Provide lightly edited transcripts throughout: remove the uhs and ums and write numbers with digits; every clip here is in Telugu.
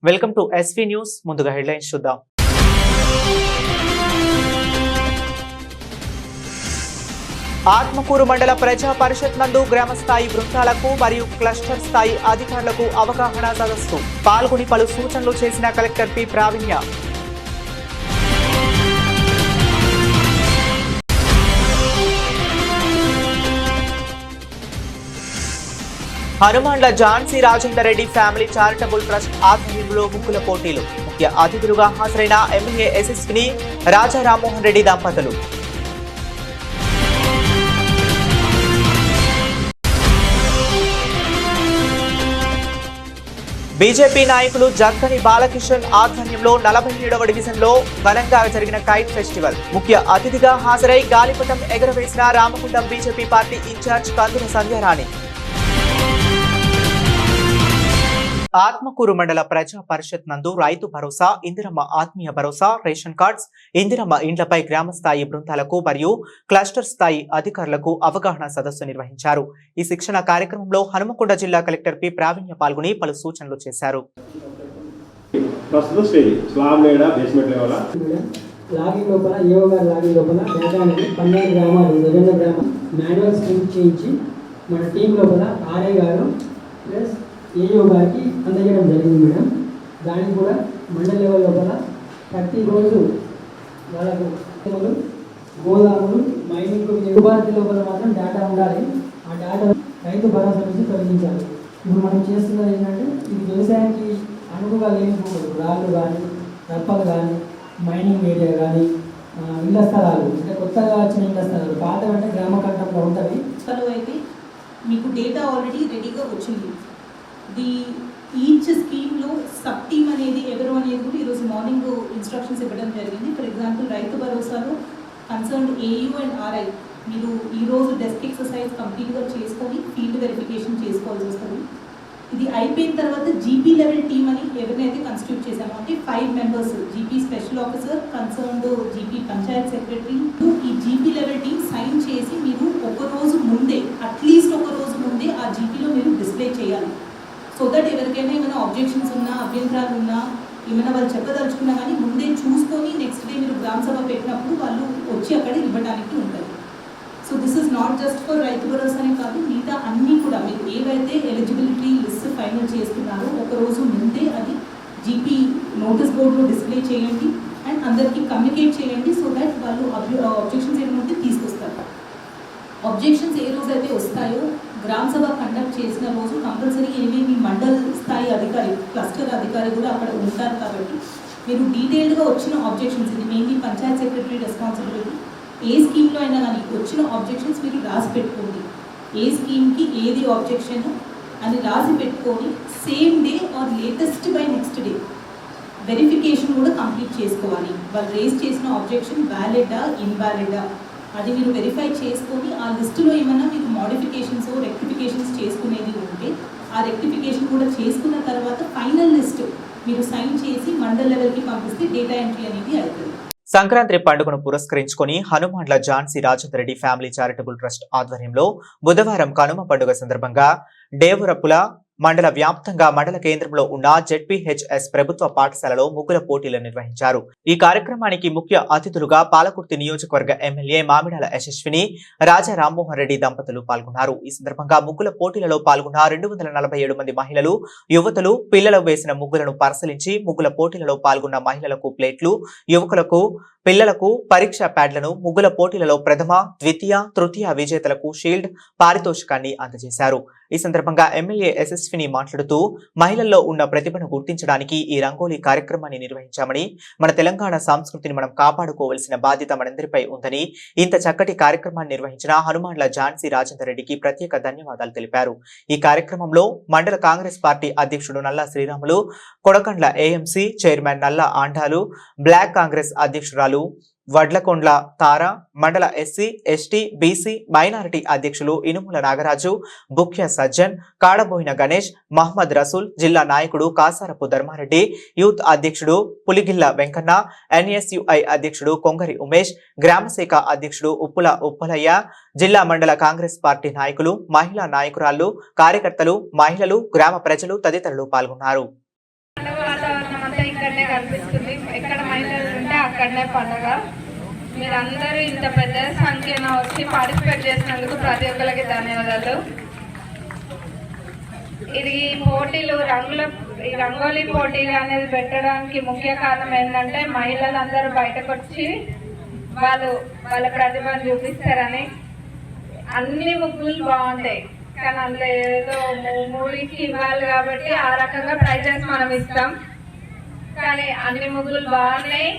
Welcome to SV news. ముందుగా హెడ్లైన్స్ చూద్దాం. ఆత్మకూరు మండల ప్రజా పరిషత్ నందు గ్రామ స్థాయి బృందాలకు మరియు క్లస్టర్ స్థాయి అధికారులకు అవగాహన సదస్సు. పాల్గొని పలు సూచనలు చేసిన collector P Praveenya. Hanumanla Jhansi Rajender Reddy family charitable trust ఆధ్వర్యంలో ముగ్గుల పోటీలు. ముఖ్య అతిథులుగా హాజరైన ఎమ్మెల్యే యశస్విని రాజా రామ్మోహన్ రెడ్డి దంపతులు. బీజేపీ నాయకులు జక్కని బాలకిషన్ ఆధ్వర్యంలో 47వ డివిజన్లో ఘనంగా జరిగిన కైట్ ఫెస్టివల్. ముఖ్య అతిథిగా హాజరై గాలిపటం ఎగరవేసిన రామగుండం బీజేపీ పార్టీ ఇన్ఛార్జ్ కందుల సంధ్యారాణి. ఆత్మకూరు మండల ప్రజా పరిషత్ నందు రైతు భరోసా, ఇందిరమ్మ ఆత్మీయ భరోసా, రేషన్ కార్డ్స్, ఇందిరమ్మ ఇండ్లపై గ్రామ స్థాయి బృందాలకు మరియు క్లస్టర్ స్థాయి అధికారులకు అవగాహన సదస్సు నిర్వహించారు. ఈ శిక్షణ కార్యక్రమంలో హనుమకొండ జిల్లా కలెక్టర్ పి ప్రావీణ్య పాల్గొని పలు సూచనలు చేశారు. ఏయో గారికి అందజేయడం జరిగింది మేడం. దానికి కూడా మండల లెవెల్ లోపల ప్రతిరోజు వాళ్ళకు గోదాములు మైనింగ్ దిగుబాటు లోపల మాత్రం డేటా ఉండాలి. ఆ డేటా రైతు భరోసా నుంచి తొలగించాలి. ఇప్పుడు మనం చేస్తున్నది ఏంటంటే ఇది వ్యవసాయానికి అనువుగా లేని భూములు, రాళ్ళు కానీ రప్పలు కానీ మైనింగ్ ఏరియా కానీ ఇళ్ల స్థలాలు, అంటే కొత్తగా వచ్చిన ఇళ్ల స్థలాలు, పాత అంటే గ్రామ కట్టంలో ఉంటుంది. అయితే మీకు డేటా ఆల్రెడీ రెడీగా వచ్చింది. ఈచ్ స్కీమ్లో సబ్ టీమ్ అనేది ఎవరు అనేది కూడా ఈరోజు మార్నింగ్ ఇన్స్ట్రక్షన్స్ ఇవ్వడం జరిగింది. ఫర్ ఎగ్జాంపుల్ రైతు భరోసాలో కన్సర్న్ ఏయూ అండ్ ఆర్ఐ మీరు ఈరోజు డెస్క్ ఎక్సర్సైజ్ కంప్లీట్గా చేసుకొని ఫీల్డ్ వెరిఫికేషన్ చేసుకోవాల్సి వస్తుంది. ఇది అయిపోయిన తర్వాత జీపీ లెవెల్ టీమ్ అని ఎవరినైతే కన్స్టిట్యూట్ చేశామో అంటే 5 members, GP special officer, concerned GP Panchayat secretary, ఈ జీపీ లెవెల్ టీమ్ సైన్ చేసి మీరు ఒకరోజు ముందే, అట్లీస్ట్ ఒక రోజు ముందే ఆ జీపీలో మీరు డిస్ప్లే చేయాలి. సో దట్ ఎవరికైనా ఏమైనా ఆబ్జెక్షన్స్ ఉన్నా, అభ్యంతరాలు ఉన్నా, ఏమైనా వాళ్ళు చెప్పదలుచుకున్నా కానీ ముందే చూసుకొని నెక్స్ట్ డే మీరు గ్రామ సభ పెట్టినప్పుడు వాళ్ళు వచ్చి అక్కడ ఇవ్వడానికి ఉంటుంది. So this is not just for రైతు భరోసానే కాదు, మిగతా అన్నీ కూడా మీరు ఏవైతే ఎలిజిబిలిటీ లిస్ట్ ఫైనల్ చేసుకున్నారో ఒకరోజు ముందే అది జీపీ నోటీస్ బోర్డులో డిస్ప్లే చేయండి అండ్ అందరికీ కమ్యూనికేట్ చేయండి. సో దట్ వాళ్ళు ఆబ్జెక్షన్స్ ఏమైనా తీసుకొస్తారు. ఆబ్జెక్షన్స్ ఏ రోజు అయితే వస్తాయో గ్రామ సభ కండక్ట్ చేసిన రోజు కంపల్సరీ ఏమేమి మండల్ స్థాయి అధికారి, క్లస్టర్ అధికారి కూడా అక్కడ ఉంటారు. కాబట్టి మీరు డీటెయిల్డ్గా వచ్చిన ఆబ్జెక్షన్స్, ఇది మెయిన్లీ పంచాయత్ సెక్రటరీ రెస్పాన్సిబిలిటీ, ఏ స్కీమ్లో అయినా కానీ వచ్చిన ఆబ్జెక్షన్స్ మీరు రాసి పెట్టుకోండి. ఏ స్కీమ్కి ఏది ఆబ్జెక్షన్ అని రాసి పెట్టుకొని same day or latest by next day verification కూడా కంప్లీట్ చేసుకోవాలి. వాళ్ళు రేస్ చేసిన ఆబ్జెక్షన్ వ్యాలిడా ఇన్వాలిడా అది మీరు వెరిఫై చేసుకొని ఆ లిస్టులో ఏమైనా మీకు మోడిఫికేషన్స్ రెక్టిఫికేషన్స్ చేసుకునేది ఉంటే ఆ రెక్టిఫికేషన్ కూడా చేసుకున్న తర్వాత ఫైనల్ లిస్ట్ మీరు సైన్ చేసి మండల్ లెవెల్కి పంపిస్తే డేటా ఎంట్రీ అనేది అవుతుంది. సంక్రాంతి పండుగను పురస్కరించుకొని Hanumanla Jhansi Rajender Reddy family charitable trust ఆధ్వర్యంలో బుధవారం కనుమ పండుగ సందర్భంగా డేవురప్పుల మండల వ్యాప్తంగా మండల కేంద్రంలో ఉన్న జెడ్పీహెచ్ఎస్ ప్రభుత్వ పాఠశాలలో ముగ్గుల పోటీలు నిర్వహించారు. ఈ కార్యక్రమానికి ముఖ్య అతిథులుగా పాలకుర్తి నియోజకవర్గ ఎమ్మెల్యే మామిడాల యశస్విని రాజా రామ్మోహన్ రెడ్డి దంపతులు పాల్గొన్నారు. ఈ సందర్భంగా ముగ్గుల పోటీలలో పాల్గొన్న 247 మంది మహిళలు, యువతులు, పిల్లలు వేసిన ముగ్గులను పరిశీలించి ముగ్గుల పోటీలలో పాల్గొన్న మహిళలకు ప్లేట్లు, యువకులకు పిల్లలకు పరీక్షా ప్యాడ్లను, ముగ్గుల పోటీలలో ప్రథమ, ద్వితీయ, తృతీయ విజేతలకు షీల్డ్, పారితోషికాన్ని అందజేశారు. ఈ సందర్భంగా ఎమ్మెల్యే యశస్విని మాట్లాడుతూ మహిళల్లో ఉన్న ప్రతిభను గుర్తించడానికి ఈ రంగోలీ కార్యక్రమాన్ని నిర్వహించామని, మన తెలంగాణ సంస్కృతిని మనం కాపాడుకోవాల్సిన బాధ్యత మనందరిపై ఉందని, ఇంత చక్కటి కార్యక్రమాన్ని నిర్వహించిన హనుమాన్ల ఝాన్సీ రాజేందర్ రెడ్డికి ప్రత్యేక ధన్యవాదాలు తెలిపారు. ఈ కార్యక్రమంలో మండల కాంగ్రెస్ పార్టీ అధ్యక్షుడు నల్లా శ్రీరాములు, కొడకండ్ల ఏఎంసీ చైర్మన్ నల్లా ఆండాలు, బ్లాక్ కాంగ్రెస్ అధ్యక్షురాలు వడ్లకొండ్ల తార, మండల ఎస్సీ, ఎస్టీ, బీసీ, మైనారిటీ అధ్యక్షులు ఇనుముల నాగరాజు, బుఖ్య సజ్జన్, కాడబోయిన గణేష్, మహమ్మద్ రసూల్, జిల్లా నాయకుడు కాసారపు ధర్మారెడ్డి, యూత్ అధ్యక్షుడు పులిగిల్ల వెంకన్న, ఎన్ఎస్యుఐ అధ్యక్షుడు కొంగరి ఉమేష్, గ్రామశాఖ అధ్యక్షుడు ఉప్పుల ఉప్పలయ్య, జిల్లా మండల కాంగ్రెస్ పార్టీ నాయకులు, మహిళా నాయకురాళ్లు, కార్యకర్తలు, మహిళలు, గ్రామ ప్రజలు తదితరులు పాల్గొన్నారు. అనిపిస్తుంది. ఎక్కడ మహిళలు ఉంటే అక్కడనే పండుగ. మీరందరూ ఇంత పెద్ద సంఖ్యన వచ్చి పార్టిసిపేట్ చేసినందుకు ప్రతి ఒక్కరికి ధన్యవాదాలు. ఇది పోటీలు ఈ రంగోలీ పోటీలు అనేది పెట్టడానికి ముఖ్య కారణం ఏంటంటే మహిళలందరూ బయటకు వచ్చి వాళ్ళ ప్రతిభను చూపిస్తారని. అన్ని ముగ్గులు బాగుంటాయి కానీ అందులో ఏదో మూవీకి ఇవ్వాలి కాబట్టి ఆ రకంగా ప్రైజెస్ మనం ఇస్తాం. కానీ అన్ని ముగ్గులు బాగున్నాయి.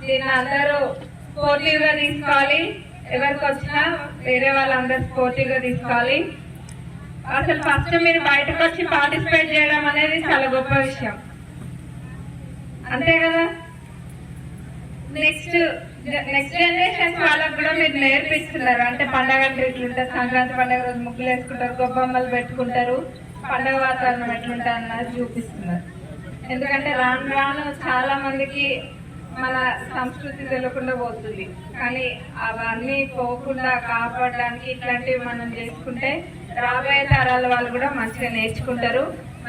దీన్ని అందరూ స్పోర్టివ్గా తీసుకోవాలి. ఎవరికి వచ్చినా వేరే వాళ్ళందరూ స్పోర్టివ్గా తీసుకోవాలి. అసలు ఫస్ట్ మీరు బయటకు వచ్చి పార్టిసిపేట్ చేయడం అనేది చాలా గొప్ప విషయం, అంతే కదా. నెక్స్ట్ జనరేషన్ వాళ్ళకు కూడా మీరు నేర్పిస్తున్నారు. అంటే పండగలు ఎట్లుంటారు, సంక్రాంతి పండుగ రోజు ముగ్గులు వేసుకుంటారు, గొబ్బమ్మలు పెట్టుకుంటారు, పండగ వాతావరణం ఎట్లుంటారు అన్నది చూపిస్తున్నారు. ఎందుకంటే రాను రాను చాలా మందికి మన సంస్కృతి తెలియకుండా పోతుంది. కానీ అవన్నీ పోకుండా కాపాడడానికి ఇట్లాంటివి మనం చేసుకుంటే రాబోయే తరాల వాళ్ళు కూడా మంచిగా నేర్చుకుంటారు.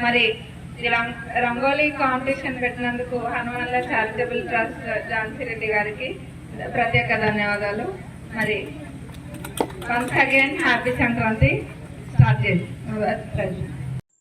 మరి రంగోలీ కాంపిటీషన్ పెట్టినందుకు హనుమాన్ల చారిటబుల్ ట్రస్ట్ ఝాన్సీ రెడ్డి గారికి ప్రత్యేక ధన్యవాదాలు. మరి once again happy Sankranti. Start చేసి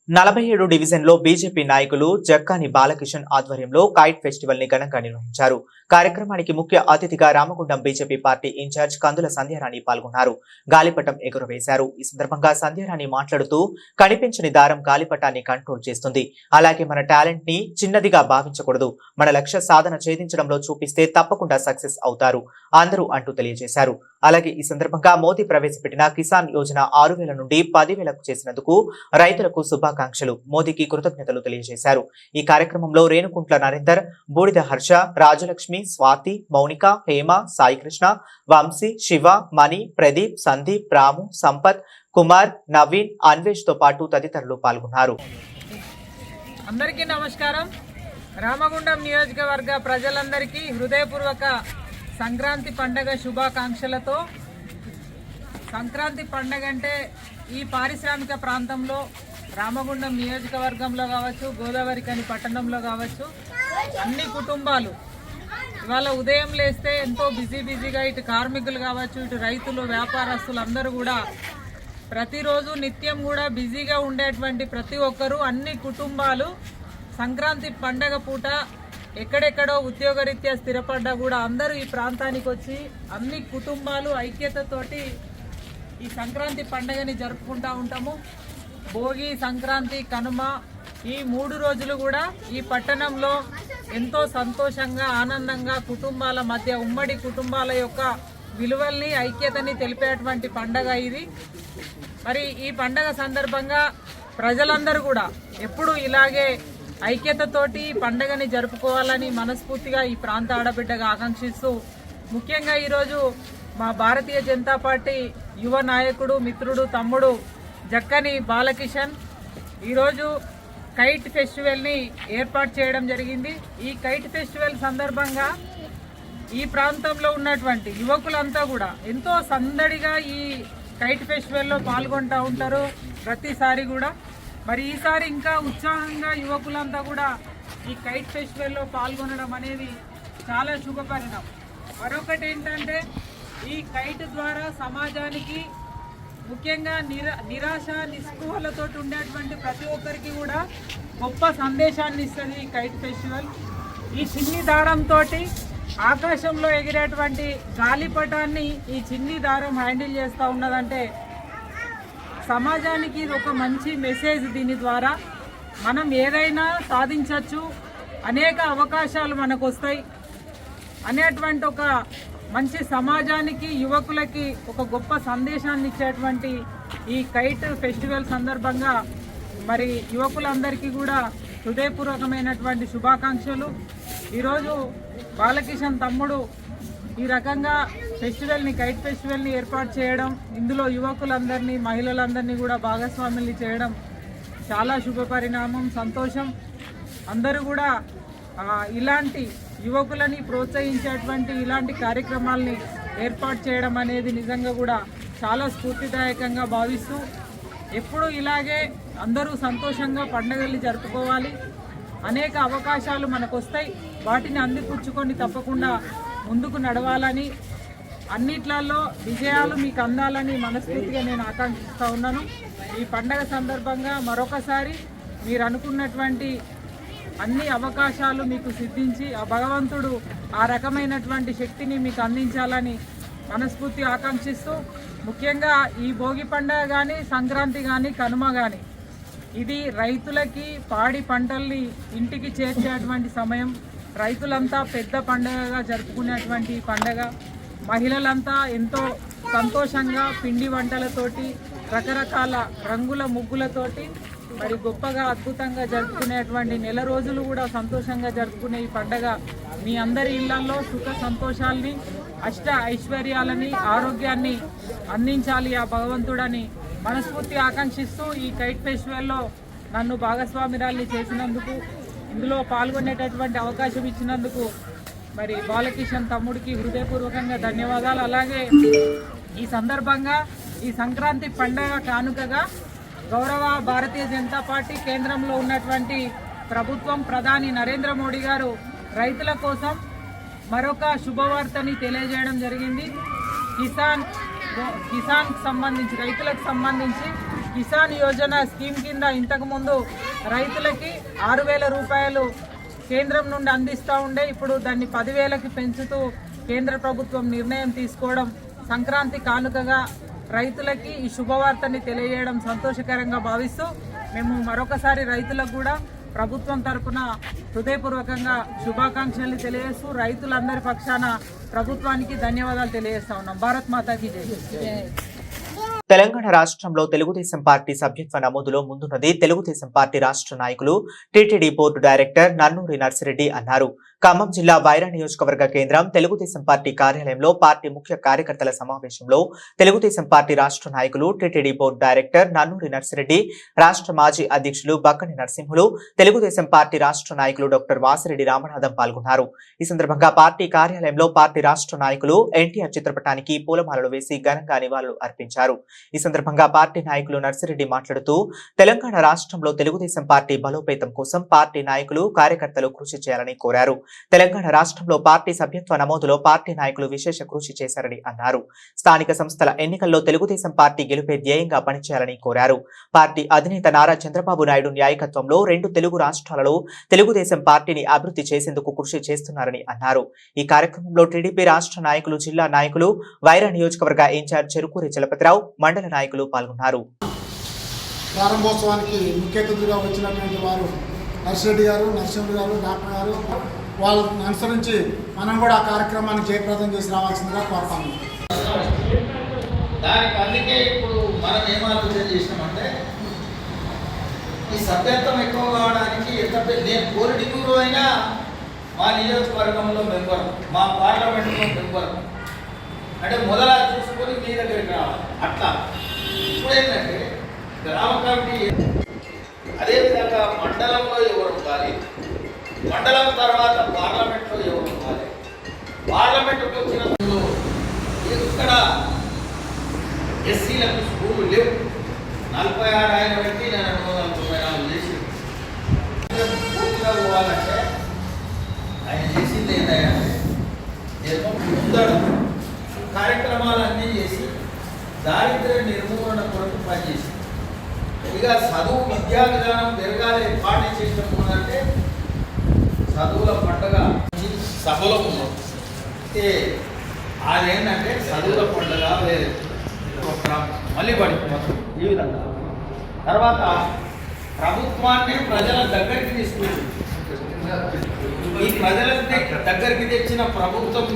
47 డివిజన్లో బీజేపీ నాయకులు జక్కాని బాలకిషన్ ఆధ్వర్యంలో కైట్ ఫెస్టివల్ ని ఘనంగా నిర్వహించారు. కార్యక్రమానికి ముఖ్య అతిథిగా రామగుండం బీజేపీ పార్టీ ఇన్ఛార్జ్ కందుల సంధ్యారాణి పాల్గొన్నారు. గాలిపటం ఎగురవేశారు. ఈ సందర్భంగా సంధ్యారాణి మాట్లాడుతూ కనిపించని దారం గాలిపటాన్ని కంట్రోల్ చేస్తుంది. అలాగే మన టాలెంట్ ని చిన్నదిగా భావించకూడదు. మన లక్ష్య సాధన ఛేదించడంలో చూపిస్తే తప్పకుండా సక్సెస్ అవుతారు అందరూ అంటూ తెలియజేశారు. అలాగే ఈ సందర్భంగా మోదీ ప్రవేశపెట్టిన కిసాన్ యోజన 6,000 నుండి 10,000కు చేసినందుకు రైతులకు శుభాకాంక్షలు, మోదీకి కృతజ్ఞతలు తెలియజేశారు. ఈ కార్యక్రమంలో రేణుకుంట్ల నరేందర్, బూడిద హర్ష, రాజలక్ష్మి, స్వాతి, మౌనిక, హేమ, సాయికృష్ణ, వంశీ, శివ, మణి, ప్రదీప్, సందీప్, రాము, సంపత్, కుమార్, నవీన్, అన్వేష్ తో పాటు తదితరులు పాల్గొన్నారు. అందరికీ నమస్కారం. రామగుండం నియోజకవర్గ ప్రజలందరికీ హృదయపూర్వక సంక్రాంతి పండగ శుభాకాంక్షలతో. సంక్రాంతి పండగ అంటే ఈ పారిశ్రామిక ప్రాంతంలో రామగుండం నియోజకవర్గంలో కావచ్చు, గోదావరిఖని పట్టణంలో కావచ్చు, అన్ని కుటుంబాలు ఇవాళ ఉదయం లేస్తే ఎంతో బిజీగా ఇటు కార్మికులు కావచ్చు, ఇటు రైతులు, వ్యాపారస్తులు అందరూ కూడా ప్రతిరోజు నిత్యం కూడా బిజీగా ఉండేటువంటి ప్రతి ఒక్కరూ, అన్ని కుటుంబాలు సంక్రాంతి పండగ పూట ఎక్కడెక్కడో ఉద్యోగరీత్యా స్థిరపడ్డా కూడా అందరూ ఈ ప్రాంతానికి వచ్చి అన్ని కుటుంబాలు ఐక్యతతోటి ఈ సంక్రాంతి పండగని జరుపుకుంటూ ఉంటాము. భోగి, సంక్రాంతి, కనుమ ఈ 3 రోజులు కూడా ఈ పట్టణంలో ఎంతో సంతోషంగా, ఆనందంగా కుటుంబాల మధ్య, ఉమ్మడి కుటుంబాల యొక్క విలువల్ని, ఐక్యతని తెలిపేటువంటి పండగ ఇది. మరి ఈ పండగ సందర్భంగా ప్రజలందరూ కూడా ఎప్పుడు ఇలాగే ఐక్యతతోటి పండగని జరుపుకోవాలని మనస్ఫూర్తిగా ఈ ప్రాంత ఆడబిడ్డగా ఆకాంక్షిస్తూ, ముఖ్యంగా ఈరోజు మా భారతీయ జనతా పార్టీ యువ నాయకుడు, మిత్రుడు, తమ్ముడు జక్కని బాలకిషన్ ఈరోజు కైట్ ఫెస్టివల్ని ఏర్పాటు చేయడం జరిగింది. ఈ కైట్ ఫెస్టివల్ సందర్భంగా ఈ ప్రాంతంలో ఉన్నటువంటి యువకులంతా కూడా ఎంతో సందడిగా ఈ కైట్ ఫెస్టివల్లో పాల్గొంటూ ఉంటారు ప్రతిసారి కూడా. మరి ఈసారి ఇంకా ఉత్సాహంగా యువకులంతా కూడా ఈ కైట్ ఫెస్టివల్లో పాల్గొనడం అనేది చాలా శుభపరిణామం. మరొకటి ఏంటంటే ఈ కైట్ ద్వారా సమాజానికి, ముఖ్యంగా నిరాశ నిస్పృహలతో ఉండేటువంటి ప్రతి ఒక్కరికి కూడా గొప్ప సందేశాన్ని ఇస్తుంది ఈ కైట్ ఫెస్టివల్. ఈ చిన్ని దారంతో ఆకాశంలో ఎగిరేటువంటి గాలిపటాన్ని ఈ చిన్ని దారం హ్యాండిల్ చేస్తూ ఉన్నదంటే సమాజానికి ఇది ఒక మంచి మెసేజ్. దీని ద్వారా మనం ఏదైనా సాధించవచ్చు, అనేక అవకాశాలు మనకు వస్తాయి అనేటువంటి ఒక మంచి సమాజానికి, యువకులకి ఒక గొప్ప సందేశాన్ని ఇచ్చేటువంటి ఈ కైట్ ఫెస్టివల్ సందర్భంగా మరి యువకులందరికీ కూడా హృదయపూర్వకమైనటువంటి శుభాకాంక్షలు. ఈరోజు బాలకిషన్ తమ్ముడు ఈ రకంగా ఫెస్టివల్ని, కైట్ ఫెస్టివల్ని ఏర్పాటు చేయడం, ఇందులో యువకులందరినీ, మహిళలందరినీ కూడా భాగస్వాముల్ని చేయడం చాలా శుభపరిణామం, సంతోషం. అందరూ కూడా ఇలాంటి యువకులని ప్రోత్సహించేటువంటి ఇలాంటి కార్యక్రమాల్ని ఏర్పాటు చేయడం అనేది నిజంగా కూడా చాలా స్ఫూర్తిదాయకంగా భావిస్తూ, ఎప్పుడూ ఇలాగే అందరూ సంతోషంగా పండుగల్ని జరుపుకోవాలి. అనేక అవకాశాలు మనకు వస్తాయి. వాటిని అందిపుచ్చుకొని తప్పకుండా ముందుకు నడవాలని, అన్నిట్లలో విజయాలు మీకు అందాలని మనస్ఫూర్తిగా నేను ఆకాంక్షిస్తూ ఉన్నాను. ఈ పండగ సందర్భంగా మరొకసారి మీరు అనుకున్నటువంటి అన్ని అవకాశాలు మీకు సిద్ధించి ఆ భగవంతుడు ఆ రకమైనటువంటి శక్తిని మీకు అందించాలని మనస్ఫూర్తి ఆకాంక్షిస్తూ, ముఖ్యంగా ఈ భోగి పండుగ కానీ, సంక్రాంతి కానీ, కనుమ కానీ ఇది రైతులకి పాడి పంటల్ని ఇంటికి చేర్చేటువంటి సమయం. రైతులంతా పెద్ద పండుగగా జరుపుకునేటువంటి పండుగ. మహిళలంతా ఎంతో సంతోషంగా పిండి వంటలతోటి, రకరకాల రంగుల ముగ్గులతోటి మరి గొప్పగా అద్భుతంగా జరుపుకునేటువంటి నెల రోజులు కూడా సంతోషంగా జరుపుకునే ఈ పండగ మీ అందరి ఇళ్లలో సుఖ సంతోషాలని, అష్ట ఐశ్వర్యాలని, ఆరోగ్యాన్ని అందించాలి ఆ భగవంతుడని మనస్ఫూర్తి ఆకాంక్షిస్తూ ఈ కైట్ ఫెస్టివల్లో నన్ను భాగస్వామిరాల్ని చేసినందుకు, ఇందులో పాల్గొనేటటువంటి అవకాశం ఇచ్చినందుకు మరి బాలకిషన్ తమ్ముడికి హృదయపూర్వకంగా ధన్యవాదాలు. అలాగే ఈ సందర్భంగా ఈ సంక్రాంతి పండగ కానుకగా గౌరవ భారతీయ జనతా పార్టీ కేంద్రంలో ఉన్నటువంటి ప్రభుత్వం, ప్రధాని నరేంద్ర మోడీ గారు రైతుల కోసం మరొక శుభవార్తని తెలియజేయడం జరిగింది. కిసాన్ సంబంధించి, రైతులకు సంబంధించి కిసాన్ యోజన స్కీమ్ కింద ఇంతకుముందు రైతులకి 6,000 రూపాయలు కేంద్రం నుండి అందిస్తూ ఉండే, ఇప్పుడు దాన్ని 10,000కి పెంచుతూ కేంద్ర ప్రభుత్వం నిర్ణయం తీసుకోవడం, సంక్రాంతి కానుకగా రైతులకి ఈ శుభవార్తని తెలియజేయడం సంతోషకరంగా భావిస్తూ, మేము మరొకసారి రైతులకు కూడా ప్రభుత్వం తరపున హృదయపూర్వకంగా శుభాకాంక్షలు తెలియజేస్తూ రైతులందరి పక్షాన ప్రభుత్వానికి ధన్యవాదాలు తెలియజేస్తా ఉన్నాం. భారత్ మాతాకి జై. తెలంగాణ రాష్ట్రంలో తెలుగుదేశం పార్టీ సభ్యత్వ నమోదులో ముందున్నది తెలుగుదేశం పార్టీ రాష్ట్ర నాయకులు, TTD board director Nannuri Narsireddy అన్నారు. ఖమ్మం జిల్లా వైరా నియోజకవర్గ కేంద్రం తెలుగుదేశం పార్టీ కార్యాలయంలో పార్టీ ముఖ్య కార్యకర్తల సమావేశంలో తెలుగుదేశం పార్టీ రాష్ట్ర నాయకులు, TTD board director Nannuri Narsireddy, రాష్ట్ర మాజీ అధ్యక్షులు బక్కని నరసింహులు, తెలుగుదేశం పార్టీ రాష్ట్ర నాయకులు డాక్టర్ వాసిరెడ్డి రామనాథం పాల్గొన్నారు. ఈ సందర్భంగా పార్టీ కార్యాలయంలో పార్టీ రాష్ట్ర నాయకులు ఎన్టీఆర్ చిత్రపటానికి పూలమాలలు వేసి ఘనంగా నివాళులు అర్పించారు. ఈ సందర్భంగా పార్టీ నాయకులు నర్సిరెడ్డి మాట్లాడుతూ, తెలంగాణ రాష్ట్రంలో తెలుగుదేశం పార్టీ బలోపేతం కోసం పార్టీ నాయకులు, కార్యకర్తలు కృషి చేయాలని కోరారు. తెలంగాణ రాష్ట్రంలో పార్టీ సభ్యత్వ నమోదులో పార్టీ నాయకులు విశేష కృషి చేశారని అన్నారు. స్థానిక సంస్థల ఎన్నికల్లో తెలుగుదేశం పార్టీ గెలుపే ధ్యేయంగా పనిచేయాలని కోరారు. పార్టీ అధినేత నారా చంద్రబాబు నాయుడు నాయకత్వంలో 2 తెలుగు రాష్ట్రాలలో తెలుగుదేశం పార్టీని అభివృద్ధి చేసేందుకు కృషి చేస్తున్నారని అన్నారు. ఈ కార్యక్రమంలో టీడీపీ రాష్ట్ర నాయకులు, జిల్లా నాయకులు, వైరా నియోజకవర్గ ఇన్ఛార్జ్ చెరుకూరి చలపతిరావు, మండల నాయకులు పాల్గొన్నారు. ప్రారంభోత్సవానికి ముఖ్య అతిథిగా వచ్చినటువంటి వారు నర్సిరెడ్డి గారు, నరసింహుడు గారు, డాక్టర్ గారు, వాళ్ళని అనుసరించి మనం కూడా ఆ కార్యక్రమాన్ని జయప్రదం చేసి రావాల్సిందిగా కోరుతాము. దానికి అందుకే ఇప్పుడు మనం ఏం ఆలోచన చేసినామంటే, ఈ సభ్యత్వం ఎక్కువ కావడానికి నేను కోరిటి గురు అయినా మా నియోజకవర్గంలో మెంబర్, మా పార్లమెంట్లో మెంబర్ అంటే మొదల చూసుకొని మీ దగ్గరికి రావాలి. అట్లా ఇప్పుడు ఏంటంటే గ్రామ కమిటీ, అదేవిధంగా మండలంలో ఎవరు ఉండాలి, మండలం తర్వాత పార్లమెంట్లో ఎవరు ఉండాలి, పార్లమెంటుకు వచ్చిన ఇక్కడ ఎస్సీలకు స్కూళ్ళు లేవు. 46 ఆయన పెట్టి నేను 294 చేసి పూర్తిగా పోవాలంటే ఆయన చేసింది ఏంటంటే ఏదో ముందడు కార్యక్రమాలన్నీ చేసి దారిద్ర్య నిర్మూలన కొరకు పనిచేసి, ఇక చదువు విద్యా విధానం పెరగాలి. పార్టీ చేసినప్పుడు అంటే చదువుల పండుగ సభలో ఉన్నాం. అదేంటంటే చదువుల పండుగ వేరే మళ్ళీ పడిపోతాం. ఈ విధంగా తర్వాత ప్రభుత్వాన్ని ప్రజల దగ్గరికి తీసుకుంది. ఈ ప్రజల దగ్గరికి తెచ్చిన ప్రభుత్వం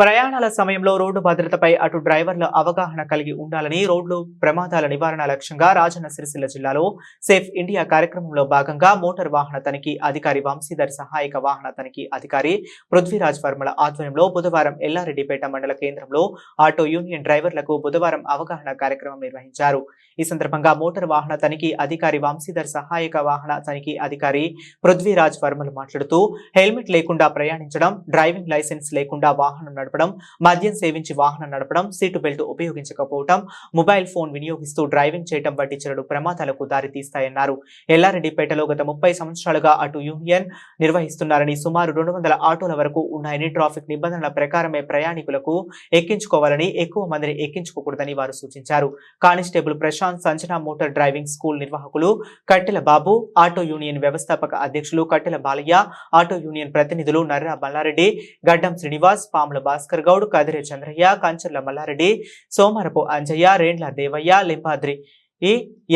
ప్రయాణాల సమయంలో రోడ్డు భద్రతపై అటు డ్రైవర్ల అవగాహన కలిగి ఉండాలని రోడ్లు ప్రమాదాల నివారణ లక్ష్యంగా రాజన్న సిరిసిల్ల జిల్లాలో సేఫ్ ఇండియా కార్యక్రమంలో భాగంగా మోటార్ వాహన తనిఖీ అధికారి వంశీధర్ సహాయక వాహన తనిఖీ అధికారి పృథ్వీరాజ్ వర్మల ఆధ్వర్యంలో బుధవారం ఎల్లారెడ్డిపేట మండల కేంద్రంలో ఆటో యూనియన్ డ్రైవర్లకు బుధవారం అవగాహన కార్యక్రమం నిర్వహించారు. ఈ సందర్భంగా మోటార్ వాహన తనిఖీ అధికారి వంశీధర్ సహాయక వాహన తనిఖీ అధికారి పృథ్వీరాజ్ వర్మలు మాట్లాడుతూ హెల్మెట్ లేకుండా ప్రయాణించడం, డ్రైవింగ్ లైసెన్స్ లేకుండా వాహనం నడపడం, మద్యం సేవించి వాహనం నడపడం, సీటు బెల్ట్ ఉపయోగించకపోవడం, మొబైల్ ఫోన్ వినియోగిస్తూ డ్రైవింగ్ చేయడం వంటి చెడు ప్రమాదాలకు దారితీస్తాయన్నారు. ఎల్లారెడ్డిపేటలో గత 30 సంవత్సరాలుగా అటు యూనియన్ నిర్వహిస్తున్నారని, సుమారు 200 ఆటోల వరకు ఉన్నాయని, ట్రాఫిక్ నిబంధనల ప్రకారమే ప్రయాణికులకు ఎక్కించుకోవాలని, ఎక్కువ మందిని ఎక్కించుకోకూడదని వారు సూచించారు. Constable Prashant, Sanjana motor driving school నిర్వాహకులు కట్టెల బాబు, ఆటో యూనియన్ వ్యవస్థాపక అధ్యక్షులు కట్టెల బాలయ్య, ఆటో యూనియన్ ప్రతినిధులు Narra Mallareddy, Gaddam Srinivas, Pamula Bhaskar Goud, Kadire Chandraiah, Kancharla Mallareddy, Somarapu Anjaiah, Rendla Devaiah, Limbadri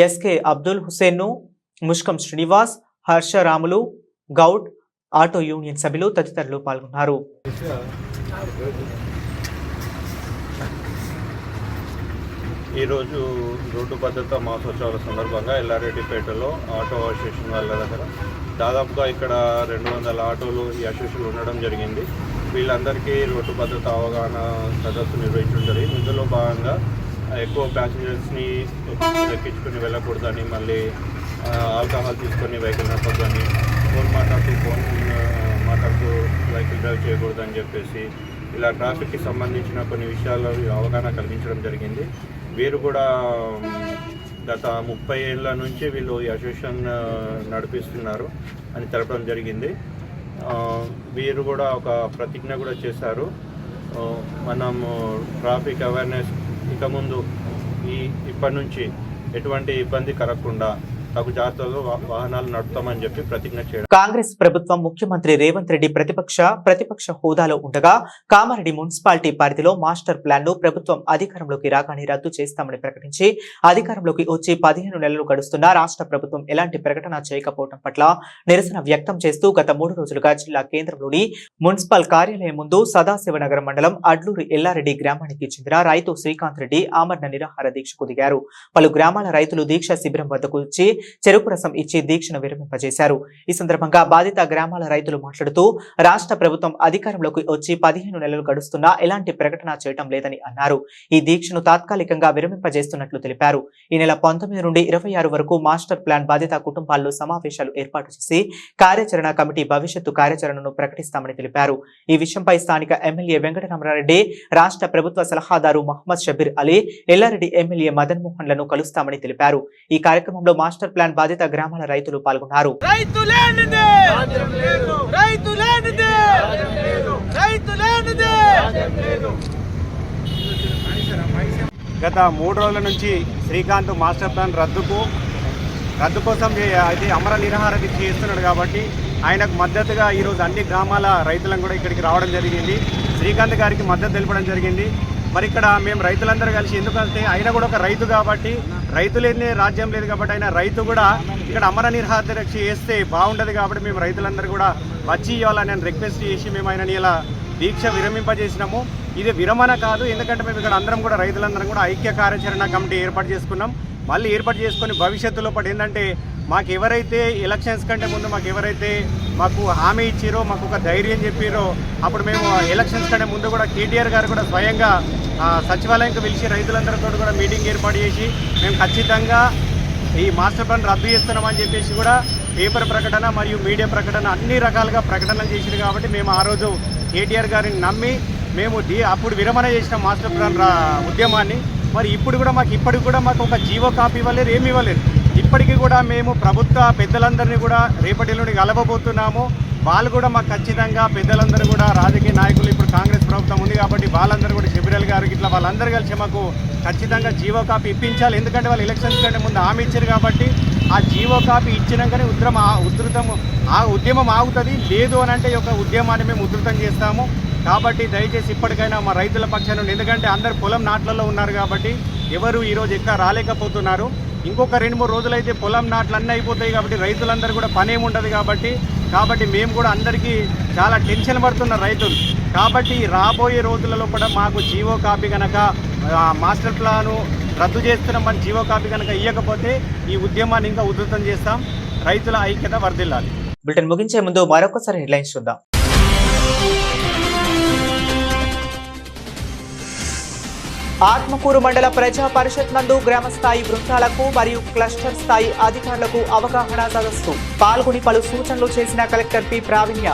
SK Abdul Hussain, Mushkam Srinivas, Harsharamulu Goud, auto union సభ్యులు తదితరులు పాల్గొన్నారు. ఈరోజు రోడ్డు భద్రతా మహోత్సవాల సందర్భంగా ఎల్లారెడ్డిపేటలో ఆటో అసోసియేషన్ వాళ్ళ దగ్గర దాదాపుగా ఇక్కడ 200 ఆటోలు ఈ అసోసియేషన్ ఉండడం జరిగింది. వీళ్ళందరికీ రోడ్డు భద్రత అవగాహన సదస్సు నిర్వహించడం జరిగింది. ఇందులో భాగంగా ఎక్కువ ప్యాసింజర్స్ని ఎక్కించుకొని వెళ్ళకూడదని, మళ్ళీ ఆల్కహాల్ తీసుకొని వెహికల్ నడపొద్దని, ఫోన్ మాట్లాడుతూ వెహికల్ డ్రైవ్ చేయకూడదని చెప్పేసి ఇలా ట్రాఫిక్కి సంబంధించిన కొన్ని విషయాల్లో అవగాహన కల్పించడం జరిగింది. వీరు కూడా గత 30 ఏళ్ళ నుంచి వీళ్ళు ఈ అసోసియేషన్ నడిపిస్తున్నారు అని తెలపడం జరిగింది. వీరు కూడా ఒక ప్రతిజ్ఞ కూడా చేశారు. మనము ట్రాఫిక్ అవేర్నెస్ ఇక ముందు ఇప్పటి నుంచి ఎటువంటి ఇబ్బంది కలగకుండా తగు జాగ్రత్తలు వాహనాలు నడుపుతామని చెప్పి ప్రతిజ్ఞ చేయడం. కాంగ్రెస్ ప్రభుత్వం ముఖ్యమంత్రి రేవంత్ రెడ్డి ప్రతిపక్ష హోదాలో ఉండగా కామారెడ్డి మున్సిపాలిటీ పరిధిలో మాస్టర్ ప్లాన్ ను ప్రభుత్వం అధికారంలోకి రాగానే రద్దు చేస్తామని ప్రకటించి అధికారంలోకి వచ్చి 15 నెలలు గడుస్తున్నా రాష్ట్ర ప్రభుత్వం ఎలాంటి ప్రకటన చేయకపోవడం పట్ల నిరసన వ్యక్తం చేస్తూ గత 3 రోజులుగా జిల్లా కేంద్రంలోని మున్సిపల్ కార్యాలయం ముందు సదాశివనగరం మండలం అడ్లూరి ఎల్లారెడ్డి గ్రామానికి చెందిన రైతు శ్రీకాంత్ రెడ్డి ఆమరణ నిరాహార దీక్షకు దిగారు. పలు గ్రామాల రైతులు దీక్ష శిబిరం వద్దకు వచ్చి చెరుకు రసం ఇచ్చి దీక్షను విరమింపజేశారు. ఈ సందర్భంగా బాధిత గ్రామాల రైతులు మాట్లాడుతూ రాష్ట్ర ప్రభుత్వం అధికారంలోకి వచ్చి 15 నెలలు గడుస్తున్నా ఎలాంటి ప్రకటన చేయటం లేదని అన్నారు. ఈ దీక్షను తాత్కాలికంగా విరమింపజేస్తున్నట్లు తెలిపారు. ఈ నెల 19 నుండి 26 వరకు మాస్టర్ ప్లాన్ బాధిత కుటుంబాల్లో సమావేశాలు ఏర్పాటు చేసి కార్యాచరణ కమిటీ భవిష్యత్తు కార్యాచరణను ప్రకటిస్తామని తెలిపారు. ఈ విషయంపై స్థానిక ఎమ్మెల్యే వెంకటరామరెడ్డి, రాష్ట్ర ప్రభుత్వ సలహాదారు మహమ్మద్ షబీర్ అలీ, ఎల్లారెడ్డి ఎమ్మెల్యే మదన్ మోహన్ లను కలుస్తామని తెలిపారు. ఈ కార్యక్రమంలో మాస్టర్ ప్లాన్ బాధిత గ్రామాల రైతులు పాల్గొన్నారు. గత 3 రోజుల నుంచి శ్రీకాంత్ మాస్టర్ ప్లాన్ రద్దు కోసం అయితే అమర నిరాహార దీక్ష చేస్తున్నాడు కాబట్టి ఆయనకు మద్దతుగా ఈరోజు అన్ని గ్రామాల రైతులను కూడా ఇక్కడికి రావడం జరిగింది. శ్రీకాంత్ గారికి మద్దతు తెలపడం జరిగింది. మరి ఇక్కడ మేము రైతులందరూ కలిసి, ఎందుకంటే ఆయన కూడా ఒక రైతు కాబట్టి, రైతు లేని రాజ్యం లేదు కాబట్టి ఆయన రైతు కూడా ఇక్కడ అమర నిరాహార దీక్ష చేస్తే బాగుండదు కాబట్టి మేము రైతులందరూ కూడా వచ్చి ఇవ్వాలని నేను రిక్వెస్ట్ చేసి మేము ఆయనని ఇలా దీక్ష విరమింపజేసినాము. ఇది విరమణ కాదు, ఎందుకంటే మేము ఇక్కడ అందరం కూడా రైతులందరం కూడా ఐక్య కార్యాచరణ కమిటీ ఏర్పాటు చేసుకున్నాం. మళ్ళీ ఏర్పాటు చేసుకొని భవిష్యత్తులో పాటు ఏంటంటే మాకు ఎవరైతే ఎలక్షన్స్ కంటే ముందు మాకు హామీ ఇచ్చిరో, మాకు ఒక ధైర్యం చెప్పిరో, అప్పుడు మేము ఎలక్షన్స్ కంటే ముందు కూడా కేటీఆర్ గారు కూడా స్వయంగా సచివాలయంకి పిలిచి రైతులందరితో కూడా మీటింగ్ ఏర్పాటు చేసి మేము ఖచ్చితంగా ఈ మాస్టర్ ప్లాన్ రద్దు చేస్తున్నామని చెప్పేసి కూడా పేపర్ ప్రకటన మరియు మీడియా ప్రకటన అన్ని రకాలుగా ప్రకటనలు చేసిరు. కాబట్టి మేము ఆ రోజు కేటీఆర్ గారిని నమ్మి మేము అప్పుడు విరమణ చేసిన మాస్టర్ ప్లాన్ ఉద్యమాన్ని మరి ఇప్పటికి కూడా మాకు ఒక జీవో కాపీ ఇవ్వలేరు, ఏమి ఇవ్వలేరు. ఇప్పటికీ కూడా మేము ప్రభుత్వ పెద్దలందరినీ కూడా రేపటిలోని కలవబోతున్నాము. వాళ్ళు కూడా మాకు ఖచ్చితంగా పెద్దలందరూ కూడా రాజకీయ నాయకులు, ఇప్పుడు కాంగ్రెస్ ప్రభుత్వం ఉంది కాబట్టి వాళ్ళందరూ కూడా షబీర్ గారు ఇట్లా వాళ్ళందరూ కలిసి మాకు ఖచ్చితంగా జీవో కాపీ ఇప్పించాలి. ఎందుకంటే వాళ్ళు ఎలక్షన్స్ కంటే ముందు హామీ ఇచ్చారు కాబట్టి ఆ జీవో కాపీ ఇచ్చినాకనే ఉద్యమం ఆగుతుంది. లేదు అని అంటే ఈ యొక్క ఉద్యమాన్ని మేము ఉధృతం చేస్తాము. కాబట్టి దయచేసి ఇప్పటికైనా మా రైతుల పక్షాన, ఎందుకంటే అందరు పొలం నాట్లలో ఉన్నారు కాబట్టి ఎవరు ఈరోజు ఎక్కడ రాలేకపోతున్నారు. ఇంకొక 2-3 రోజులైతే పొలం నాట్లు అన్నీ అయిపోతాయి కాబట్టి రైతులందరూ కూడా పనేమి ఉండదు కాబట్టి కాబట్టి మేము కూడా అందరికీ చాలా టెన్షన్ పడుతున్న రైతులు. కాబట్టి రాబోయే రోజులలో కూడా మాకు జీవో కాపీ కనుక మాస్టర్ ప్లాను రద్దు చేస్తున్నామని జీవో కాపీ కనుక ఇవ్వకపోతే ఈ ఉద్యమాన్ని ఇంకా ఉధృతం చేస్తాం. రైతుల ఐక్యత వర్ధిల్లాలి. బులెటిన్ ముగించే ముందు మరొకసారి హెడ్లైన్స్ చూద్దాం. ఆత్మకూరు మండల ప్రజా పరిషత్ నందు గ్రామ స్థాయి బృందాలకు మరియు క్లస్టర్ స్థాయి అధికారులకు అవగాహన సదస్సు పాల్గొని పలు సూచనలు చేసిన collector P Praveenya.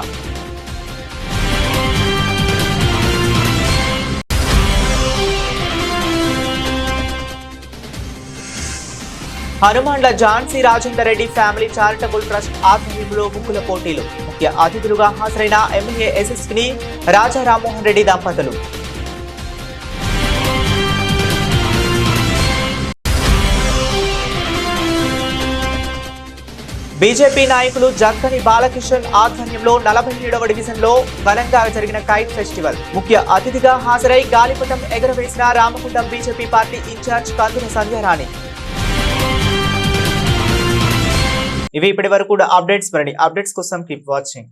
Hanumanla Jhansi Rajender Reddy family charitable trust ఆధ్వర్యంలో ముగ్గుల పోటీలు. ముఖ్య అతిథులుగా హాజరైన ఎమ్మెల్యే యశస్విని రాజా రామ్మోహన్ రెడ్డి దంపతులు. బీజేపీ నాయకులు జక్కని బాలకిషన్ ఆధ్వర్యంలో 47వ డివిజన్లో ఘనంగా జరిగిన కైట్ ఫెస్టివల్. ముఖ్య అతిథిగా హాజరై గాలిపటం ఎగరవేసిన రామగుండం బీజేపీ పార్టీ ఇన్ఛార్జ్ కందుల సంధ్యారాణి. ఇవి ఇప్పటి వరకు అప్డేట్స్. మరిన్ని అప్డేట్స్ కోసం కీప్ వాచింగ్.